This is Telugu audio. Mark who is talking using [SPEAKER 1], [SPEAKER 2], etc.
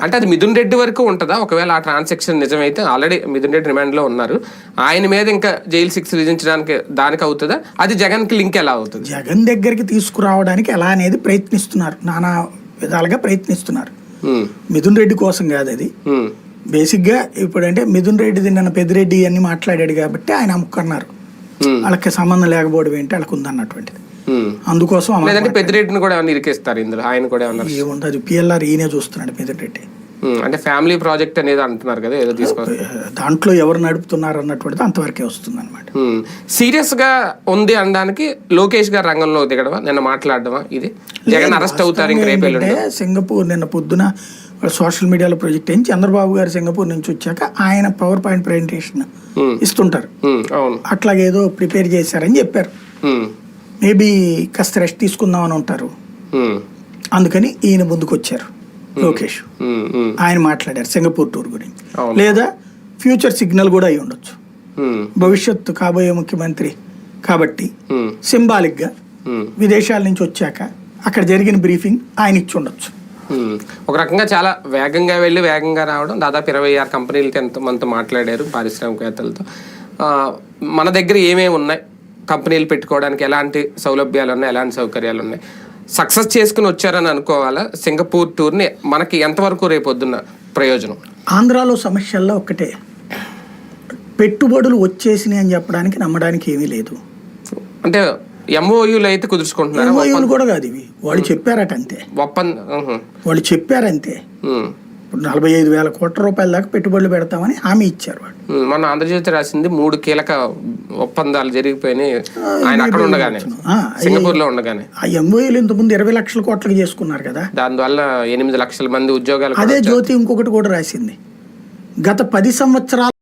[SPEAKER 1] అంటే అది మిథున్ రెడ్డి వరకు ఉంటుందా? ఒకవేళ ఆ ట్రాన్సాక్షన్ నిజమైతే ఆల్రెడీ మిథున్ రెడ్డి రిమాండ్ లో ఉన్నారు, ఆయన మీద ఇంకా జైలు శిక్ష విధించడానికి దానికి అవుతుందా? అది జగన్ కి లింక్ ఎలా అవుతుంది?
[SPEAKER 2] జగన్ దగ్గరికి తీసుకురావడానికి ఎలా అనేది ప్రయత్నిస్తున్నారు, నానా విధాలుగా ప్రయత్నిస్తున్నారు. మిథున్ రెడ్డి కోసం కాదు అది. బేసిక్ గా ఇప్పుడంటే మిథున్ రెడ్డి నిన్న పెద్దిరెడ్డి అని మాట్లాడాడు కాబట్టి ఆయన అమ్ముకున్నారు. వాళ్ళకి సంబంధం లేకపోవడం ఏంటి వాళ్ళకి ఉందన్నటువంటిది. అందుకోసం
[SPEAKER 1] పెద్దిరెడ్డిని కూడా ఇరికేస్తారు ఇందులో. ఆయన కూడా
[SPEAKER 2] ఏముంది, పిఎల్ఆర్ ఈయనే చూస్తున్నాడు మిథున్ రెడ్డి.
[SPEAKER 1] అంటే ఫ్యామిలీ ప్రాజెక్ట్ అనేది అంటున్నారు కదా, ఏదో తీసుకోవాలి,
[SPEAKER 2] దాంట్లో ఎవరు నడుపుతున్నారు అన్నటువంటిది అంతవరకే వస్తుంది అనమాట.
[SPEAKER 1] సీరియస్ గా ఉంది అనడానికి లోకేష్ గారు రంగంలో దిగడమా, నిన్న మాట్లాడడమా? ఇది జగన్ అరెస్ట్ అవుతారు ఇంక రేపు.
[SPEAKER 2] సింగపూర్ నిన్న పొద్దున సోషల్ మీడియాలో ప్రొజెక్ట్ అయింది. చంద్రబాబు గారు సింగపూర్ నుంచి వచ్చాక ఆయన పవర్ పాయింట్ ప్రెజెంటేషన్ ఇస్తుంటారు, అట్లాగేదో ప్రిపేర్ చేశారని చెప్పారు. మేబీ కాస్త రెస్ట్ తీసుకుందాం అని ఉంటారు, అందుకని ఈయన ముందుకు వచ్చారు లోకేష్. ఆయన మాట్లాడారు సింగపూర్ టూర్ గురించి. లేదా ఫ్యూచర్ సిగ్నల్ కూడా అయి ఉండొచ్చు, భవిష్యత్తు కాబోయే ముఖ్యమంత్రి కాబట్టి సింబాలిక్ గా విదేశాల నుంచి వచ్చాక అక్కడ జరిగిన బ్రీఫింగ్ ఆయన ఇచ్చి ఉండొచ్చు.
[SPEAKER 1] ఒక రకంగా చాలా వేగంగా వెళ్ళి వేగంగా రావడం. దాదాపు 26 కంపెనీలతో ఎంతమందితో మాట్లాడారు, పారిశ్రామికవేత్తలతో. మన దగ్గర ఏమేమి ఉన్నాయి, కంపెనీలు పెట్టుకోవడానికి ఎలాంటి సౌలభ్యాలు ఉన్నాయి, ఎలాంటి సౌకర్యాలు ఉన్నాయి, సక్సెస్ చేసుకుని వచ్చారని అనుకోవాలా? సింగపూర్ టూర్ని మనకి ఎంతవరకు రేపొద్దున్న ప్రయోజనం?
[SPEAKER 2] ఆంధ్రాలో సమస్యల్లో ఒక్కటే, పెట్టుబడులు వచ్చేసినాయి అని చెప్పడానికి నమ్మడానికి ఏమీ లేదు.
[SPEAKER 1] అంటే ఎంఓయూలు అయితే కుదుర్చుకుంటున్నారు.
[SPEAKER 2] ఎంఓయూలు కూడా కాదు ఇవి, వాళ్ళు చెప్పారట అంతే. వాళ్ళు చెప్పారంతే. ఇప్పుడు 45,000 కోట్ల రూపాయల దాకా పెట్టుబడులు పెడతామని హామీ ఇచ్చారు వాళ్ళు.
[SPEAKER 1] మన ఆంధ్రజ్యోతి రాసింది 3 కీలక ఒప్పందాలు జరిగిపోయినాయి ఆయన అక్కడ ఉండగానే, సింగపూర్ లో ఉండగానే.
[SPEAKER 2] ఆ ఎంఓయూలు ఇంతకుముందు 20 లక్షల కోట్లకి చేసుకున్నారు కదా,
[SPEAKER 1] దానివల్ల 8 లక్షల మంది ఉద్యోగాలు.
[SPEAKER 2] అదే జ్యోతి ఇంకొకటి కూడా రాసింది, గత 10 సంవత్సరాలు